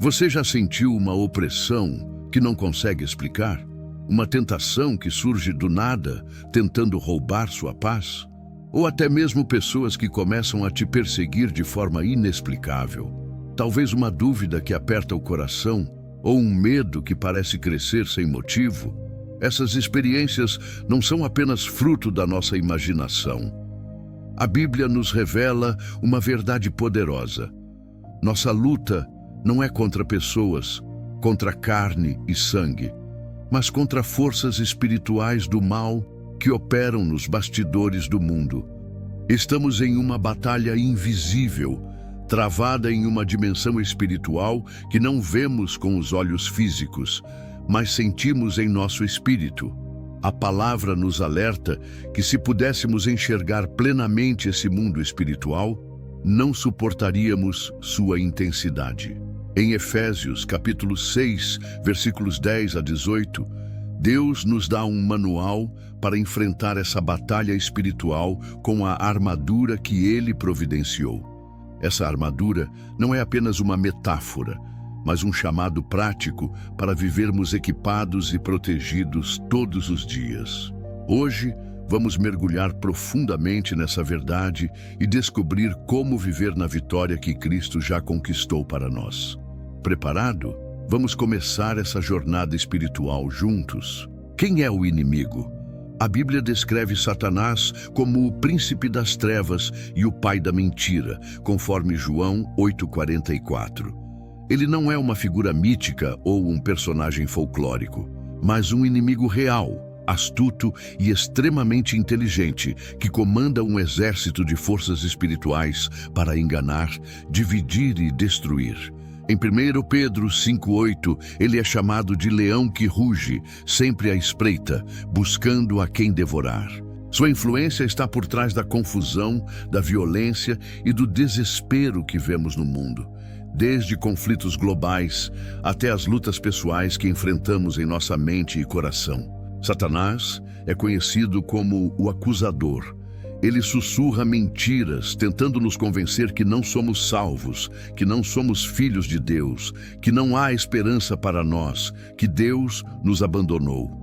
Você já sentiu uma opressão que não consegue explicar? Uma tentação que surge do nada, tentando roubar sua paz? Ou até mesmo pessoas que começam a te perseguir de forma inexplicável? Talvez uma dúvida que aperta o coração, ou um medo que parece crescer sem motivo? Essas experiências não são apenas fruto da nossa imaginação. A Bíblia nos revela uma verdade poderosa. Nossa luta não é contra pessoas, contra carne e sangue, mas contra forças espirituais do mal que operam nos bastidores do mundo. Estamos em uma batalha invisível, travada em uma dimensão espiritual que não vemos com os olhos físicos, mas sentimos em nosso espírito. A palavra nos alerta que se pudéssemos enxergar plenamente esse mundo espiritual, não suportaríamos sua intensidade. Em Efésios, capítulo 6, versículos 10 a 18, Deus nos dá um manual para enfrentar essa batalha espiritual com a armadura que Ele providenciou. Essa armadura não é apenas uma metáfora, mas um chamado prático para vivermos equipados e protegidos todos os dias. Hoje, vamos mergulhar profundamente nessa verdade e descobrir como viver na vitória que Cristo já conquistou para nós. Preparado? Vamos começar essa jornada espiritual juntos. Quem é o inimigo? A Bíblia descreve Satanás como o príncipe das trevas e o pai da mentira, conforme João 8,44. Ele não é uma figura mítica ou um personagem folclórico, mas um inimigo real, astuto e extremamente inteligente, que comanda um exército de forças espirituais para enganar, dividir e destruir. Em 1 Pedro 5,8, ele é chamado de leão que ruge, sempre à espreita, buscando a quem devorar. Sua influência está por trás da confusão, da violência e do desespero que vemos no mundo, desde conflitos globais até as lutas pessoais que enfrentamos em nossa mente e coração. Satanás é conhecido como o acusador. Ele sussurra mentiras, tentando nos convencer que não somos salvos, que não somos filhos de Deus, que não há esperança para nós, que Deus nos abandonou.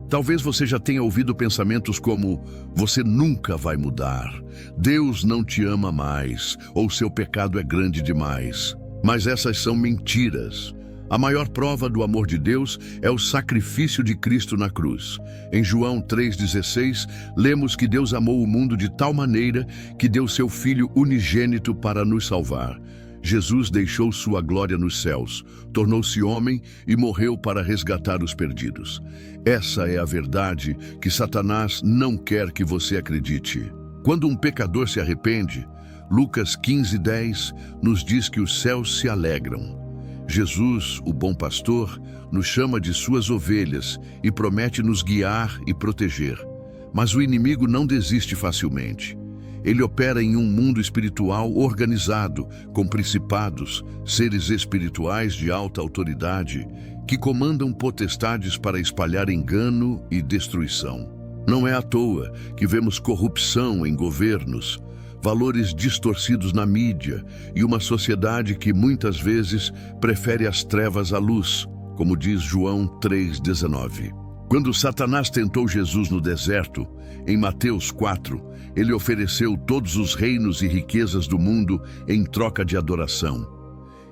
Talvez você já tenha ouvido pensamentos como: você nunca vai mudar, Deus não te ama mais, ou seu pecado é grande demais. Mas essas são mentiras. A maior prova do amor de Deus é o sacrifício de Cristo na cruz. Em João 3,16, lemos que Deus amou o mundo de tal maneira que deu seu Filho unigênito para nos salvar. Jesus deixou sua glória nos céus, tornou-se homem e morreu para resgatar os perdidos. Essa é a verdade que Satanás não quer que você acredite. Quando um pecador se arrepende, Lucas 15,10 nos diz que os céus se alegram. Jesus, o bom pastor, nos chama de suas ovelhas e promete nos guiar e proteger. Mas o inimigo não desiste facilmente. Ele opera em um mundo espiritual organizado, com principados, seres espirituais de alta autoridade, que comandam potestades para espalhar engano e destruição. Não é à toa que vemos corrupção em governos, valores distorcidos na mídia e uma sociedade que muitas vezes prefere as trevas à luz, como diz João 3,19. Quando Satanás tentou Jesus no deserto, em Mateus 4, ele ofereceu todos os reinos e riquezas do mundo em troca de adoração.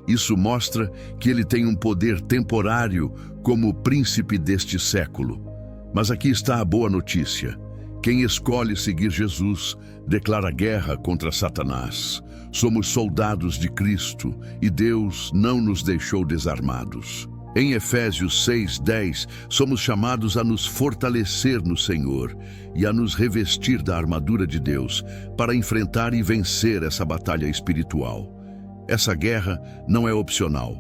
Isso mostra que ele tem um poder temporário como príncipe deste século. Mas aqui está a boa notícia. Quem escolhe seguir Jesus declara guerra contra Satanás. Somos soldados de Cristo e Deus não nos deixou desarmados. Em Efésios 6,10, somos chamados a nos fortalecer no Senhor e a nos revestir da armadura de Deus para enfrentar e vencer essa batalha espiritual. Essa guerra não é opcional,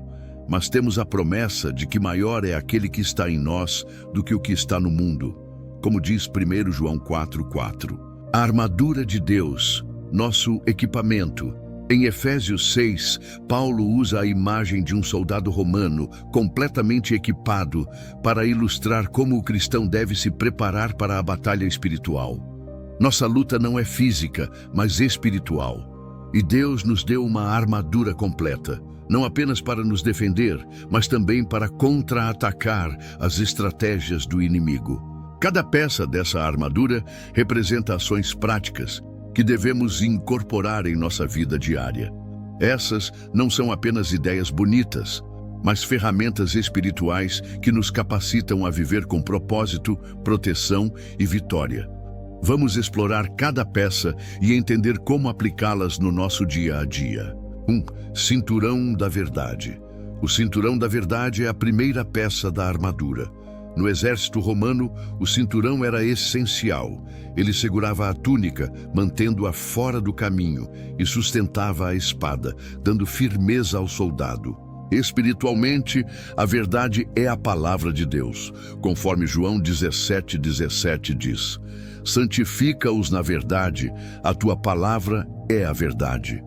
mas temos a promessa de que maior é aquele que está em nós do que o que está no mundo. Como diz 1 João 4,4. A armadura de Deus, nosso equipamento. Em Efésios 6, Paulo usa a imagem de um soldado romano completamente equipado para ilustrar como o cristão deve se preparar para a batalha espiritual. Nossa luta não é física, mas espiritual. E Deus nos deu uma armadura completa. não apenas para nos defender, mas também para contra-atacar as estratégias do inimigo. Cada peça dessa armadura representa ações práticas que devemos incorporar em nossa vida diária. Essas não são apenas ideias bonitas, mas ferramentas espirituais que nos capacitam a viver com propósito, proteção e vitória. Vamos explorar cada peça e entender como aplicá-las no nosso dia a dia. 1. Cinturão da Verdade. O cinturão da verdade é a primeira peça da armadura. No exército romano, o cinturão era essencial. Ele segurava a túnica, mantendo-a fora do caminho, e sustentava a espada, dando firmeza ao soldado. Espiritualmente, a verdade é a palavra de Deus. Conforme João 17:17 diz: santifica-os na verdade, a tua palavra é a verdade.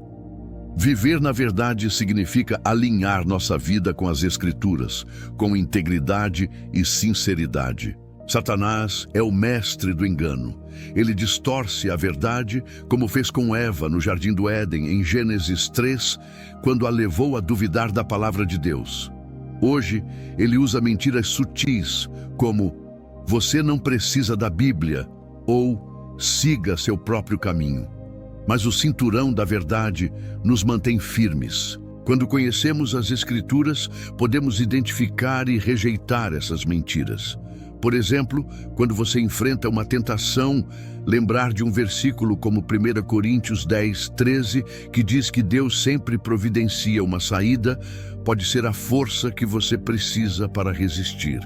Viver na verdade significa alinhar nossa vida com as Escrituras, com integridade e sinceridade. Satanás é o mestre do engano. Ele distorce a verdade, como fez com Eva no Jardim do Éden, em Gênesis 3, quando a levou a duvidar da palavra de Deus. Hoje, ele usa mentiras sutis, como "você não precisa da Bíblia" ou "siga seu próprio caminho". Mas o cinturão da verdade nos mantém firmes. Quando conhecemos as Escrituras, podemos identificar e rejeitar essas mentiras. Por exemplo, quando você enfrenta uma tentação, lembrar de um versículo como 1 Coríntios 10:13, que diz que Deus sempre providencia uma saída, pode ser a força que você precisa para resistir.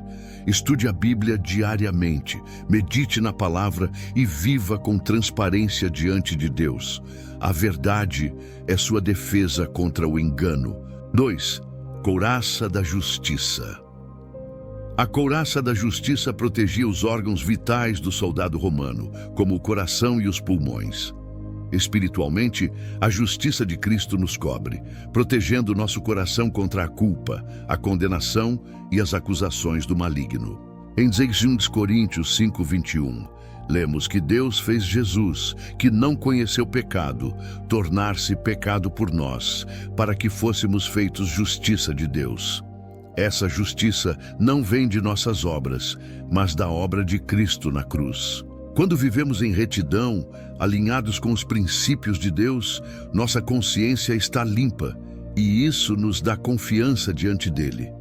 Estude a Bíblia diariamente, medite na palavra e viva com transparência diante de Deus. A verdade é sua defesa contra o engano. 2. Couraça da Justiça. A couraça da justiça protegia os órgãos vitais do soldado romano, como o coração e os pulmões. Espiritualmente, a justiça de Cristo nos cobre, protegendo nosso coração contra a culpa, a condenação e as acusações do maligno. Em 2 Coríntios 5:21, lemos que Deus fez Jesus, que não conheceu pecado, tornar-se pecado por nós, para que fôssemos feitos justiça de Deus. Essa justiça não vem de nossas obras, mas da obra de Cristo na cruz. Quando vivemos em retidão, alinhados com os princípios de Deus, nossa consciência está limpa e isso nos dá confiança diante dele.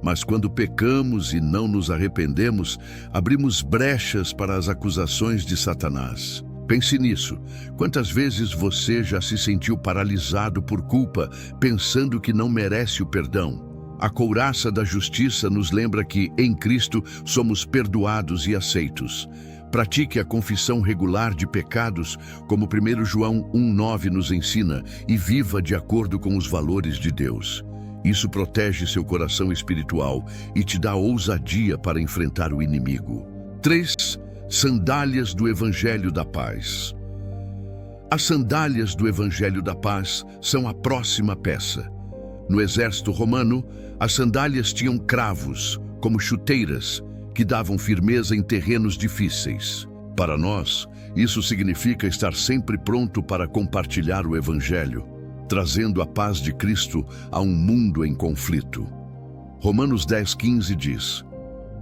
Mas quando pecamos e não nos arrependemos, abrimos brechas para as acusações de Satanás. Pense nisso. Quantas vezes você já se sentiu paralisado por culpa, pensando que não merece o perdão? A couraça da justiça nos lembra que, em Cristo, somos perdoados e aceitos. Pratique a confissão regular de pecados, como 1 João 1:9 nos ensina, e viva de acordo com os valores de Deus. Isso protege seu coração espiritual e te dá ousadia para enfrentar o inimigo. 3. Sandálias do Evangelho da Paz. As sandálias do Evangelho da Paz são a próxima peça. No exército romano, as sandálias tinham cravos, como chuteiras, que davam firmeza em terrenos difíceis. Para nós, isso significa estar sempre pronto para compartilhar o Evangelho, trazendo a paz de Cristo a um mundo em conflito. Romanos 10:15 diz: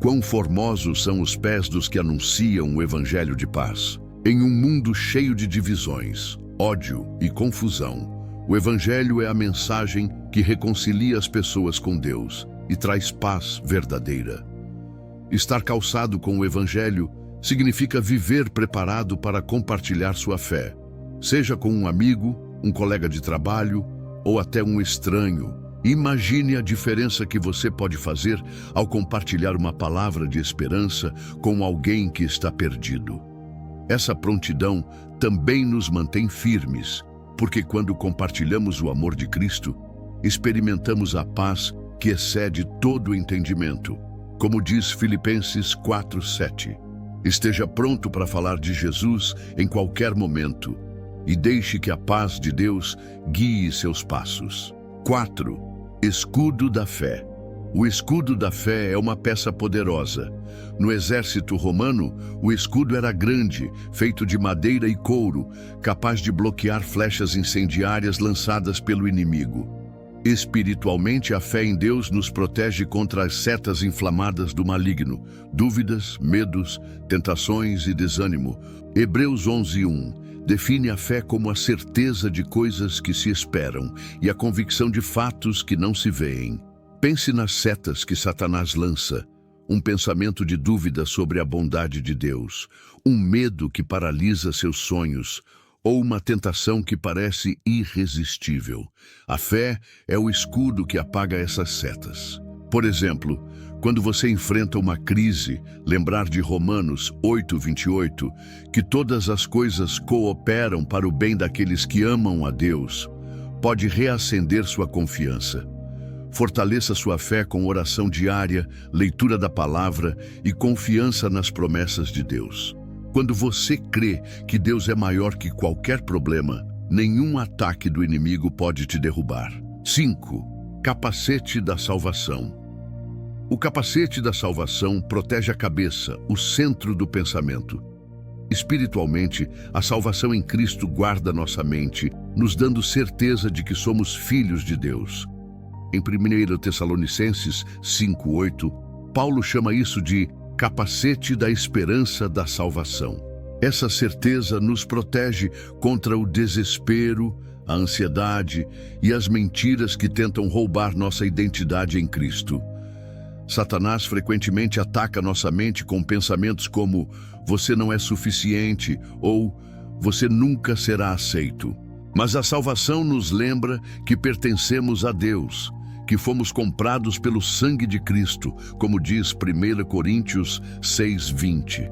quão formosos são os pés dos que anunciam o Evangelho de paz. Em um mundo cheio de divisões, ódio e confusão, o Evangelho é a mensagem que reconcilia as pessoas com Deus e traz paz verdadeira. Estar calçado com o Evangelho significa viver preparado para compartilhar sua fé, seja com um amigo, um colega de trabalho ou até um estranho. Imagine a diferença que você pode fazer ao compartilhar uma palavra de esperança com alguém que está perdido. Essa prontidão também nos mantém firmes, porque quando compartilhamos o amor de Cristo, experimentamos a paz que excede todo o entendimento. Como diz Filipenses 4:7, esteja pronto para falar de Jesus em qualquer momento e deixe que a paz de Deus guie seus passos. 4. Escudo da fé. O escudo da fé é uma peça poderosa. No exército romano, o escudo era grande, feito de madeira e couro, capaz de bloquear flechas incendiárias lançadas pelo inimigo. Espiritualmente, a fé em Deus nos protege contra as setas inflamadas do maligno, dúvidas, medos, tentações e desânimo. Hebreus 11:1 define a fé como a certeza de coisas que se esperam e a convicção de fatos que não se veem. Pense nas setas que Satanás lança, um pensamento de dúvida sobre a bondade de Deus, um medo que paralisa seus sonhos, ou uma tentação que parece irresistível. A fé é o escudo que apaga essas setas. Por exemplo, quando você enfrenta uma crise, lembrar de Romanos 8:28, que todas as coisas cooperam para o bem daqueles que amam a Deus, pode reacender sua confiança. Fortaleça sua fé com oração diária, leitura da palavra e confiança nas promessas de Deus. Quando você crê que Deus é maior que qualquer problema, nenhum ataque do inimigo pode te derrubar. 5. Capacete da salvação. O capacete da salvação protege a cabeça, o centro do pensamento. Espiritualmente, a salvação em Cristo guarda nossa mente, nos dando certeza de que somos filhos de Deus. Em 1 Tessalonicenses 5:8, Paulo chama isso de capacete da esperança da salvação. Essa certeza nos protege contra o desespero, a ansiedade e as mentiras que tentam roubar nossa identidade em Cristo. Satanás frequentemente ataca nossa mente com pensamentos como "você não é suficiente" ou "você nunca será aceito". Mas a salvação nos lembra que pertencemos a Deus, que fomos comprados pelo sangue de Cristo, como diz 1 Coríntios 6:20.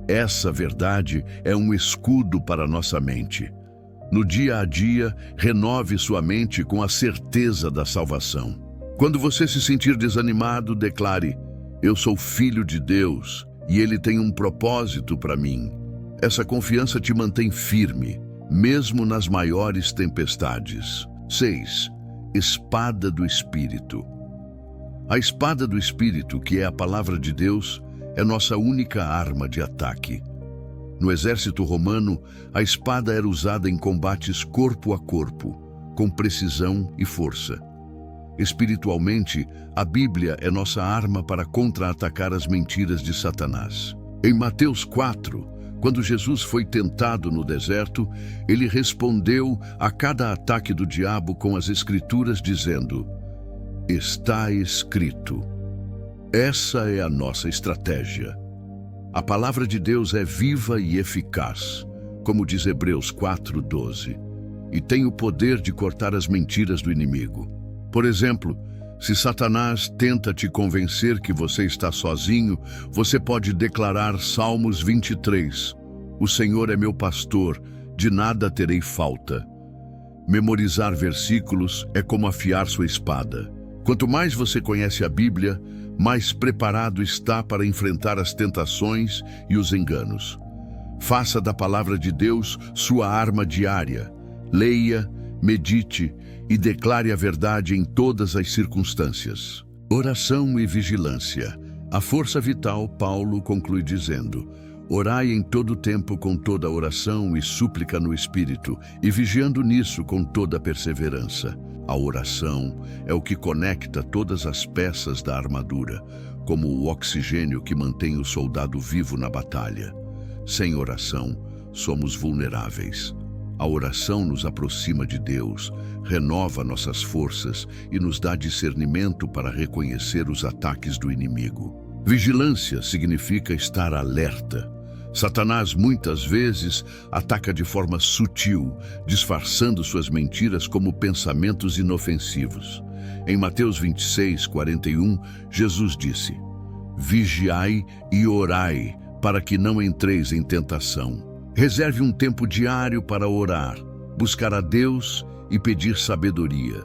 Essa verdade é um escudo para nossa mente. No dia a dia, renove sua mente com a certeza da salvação. Quando você se sentir desanimado, declare: "Eu sou filho de Deus e Ele tem um propósito para mim". Essa confiança te mantém firme, mesmo nas maiores tempestades. 6. Espada do Espírito. A espada do Espírito, que é a palavra de Deus, é nossa única arma de ataque. No exército romano, a espada era usada em combates corpo a corpo, com precisão e força. Espiritualmente, a Bíblia é nossa arma para contra-atacar as mentiras de Satanás. Em Mateus 4, quando Jesus foi tentado no deserto, ele respondeu a cada ataque do diabo com as Escrituras dizendo: "Está escrito". Essa é a nossa estratégia. A palavra de Deus é viva e eficaz, como diz Hebreus 4:12, e tem o poder de cortar as mentiras do inimigo. Por exemplo, se Satanás tenta te convencer que você está sozinho, você pode declarar Salmos 23. "O Senhor é meu pastor, de nada terei falta". Memorizar versículos é como afiar sua espada. Quanto mais você conhece a Bíblia, mais preparado está para enfrentar as tentações e os enganos. Faça da palavra de Deus sua arma diária. Leia, medite e declare a verdade em todas as circunstâncias. Oração e vigilância. A força vital, Paulo conclui dizendo: "Orai em todo tempo com toda oração e súplica no Espírito, e vigiando nisso com toda perseverança". A oração é o que conecta todas as peças da armadura, como o oxigênio que mantém o soldado vivo na batalha. Sem oração, somos vulneráveis. A oração nos aproxima de Deus, renova nossas forças e nos dá discernimento para reconhecer os ataques do inimigo. Vigilância significa estar alerta. Satanás muitas vezes ataca de forma sutil, disfarçando suas mentiras como pensamentos inofensivos. Em Mateus 26:41, Jesus disse: "Vigiai e orai, para que não entreis em tentação". Reserve um tempo diário para orar, buscar a Deus e pedir sabedoria.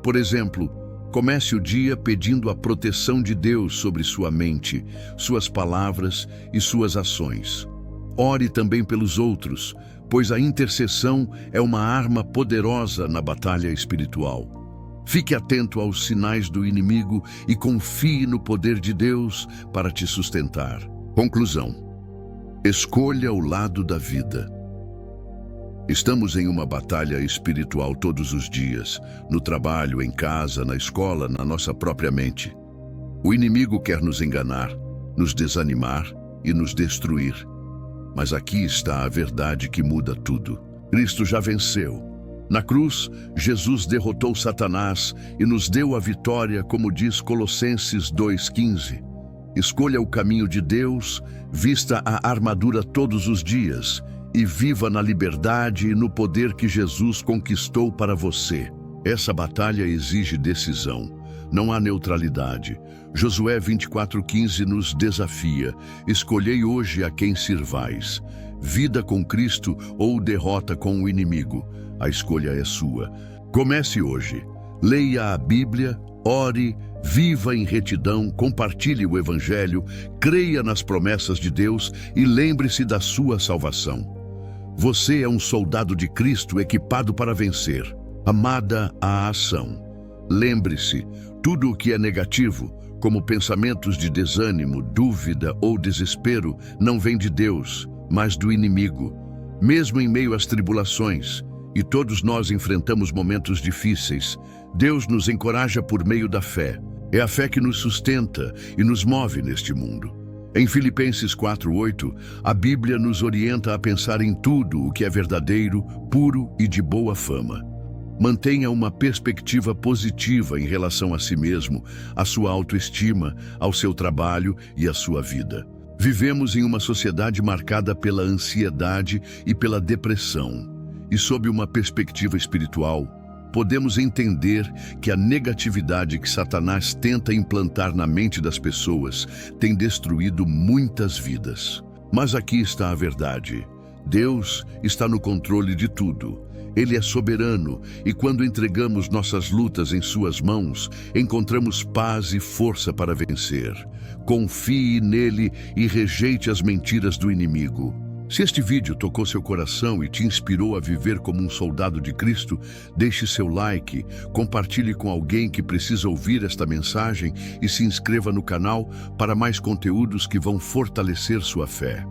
Por exemplo, comece o dia pedindo a proteção de Deus sobre sua mente, suas palavras e suas ações. Ore também pelos outros, pois a intercessão é uma arma poderosa na batalha espiritual. Fique atento aos sinais do inimigo e confie no poder de Deus para te sustentar. Conclusão: escolha o lado da vida. Estamos em uma batalha espiritual todos os dias, no trabalho, em casa, na escola, na nossa própria mente. O inimigo quer nos enganar, nos desanimar e nos destruir. Mas aqui está a verdade que muda tudo. Cristo já venceu. Na cruz, Jesus derrotou Satanás e nos deu a vitória, como diz Colossenses 2,15. Escolha o caminho de Deus, vista a armadura todos os dias e viva na liberdade e no poder que Jesus conquistou para você. Essa batalha exige decisão. Não há neutralidade. Josué 24,15 nos desafia: escolhei hoje a quem sirvais, vida com Cristo ou derrota com o inimigo. A escolha é sua. Comece hoje. Leia a Bíblia, ore, viva em retidão, compartilhe o Evangelho, creia nas promessas de Deus e lembre-se da sua salvação. Você é um soldado de Cristo equipado para vencer. Amada a ação. Lembre-se, tudo o que é negativo, como pensamentos de desânimo, dúvida ou desespero, não vem de Deus, mas do inimigo. Mesmo em meio às tribulações, e todos nós enfrentamos momentos difíceis, Deus nos encoraja por meio da fé. É a fé que nos sustenta e nos move neste mundo. Em Filipenses 4,8, a Bíblia nos orienta a pensar em tudo o que é verdadeiro, puro e de boa fama. Mantenha uma perspectiva positiva em relação a si mesmo, à sua autoestima, ao seu trabalho e à sua vida. Vivemos em uma sociedade marcada pela ansiedade e pela depressão. E sob uma perspectiva espiritual, podemos entender que a negatividade que Satanás tenta implantar na mente das pessoas tem destruído muitas vidas. Mas aqui está a verdade. Deus está no controle de tudo. Ele é soberano e quando entregamos nossas lutas em suas mãos, encontramos paz e força para vencer. Confie nele e rejeite as mentiras do inimigo. Se este vídeo tocou seu coração e te inspirou a viver como um soldado de Cristo, deixe seu like, compartilhe com alguém que precisa ouvir esta mensagem e se inscreva no canal para mais conteúdos que vão fortalecer sua fé.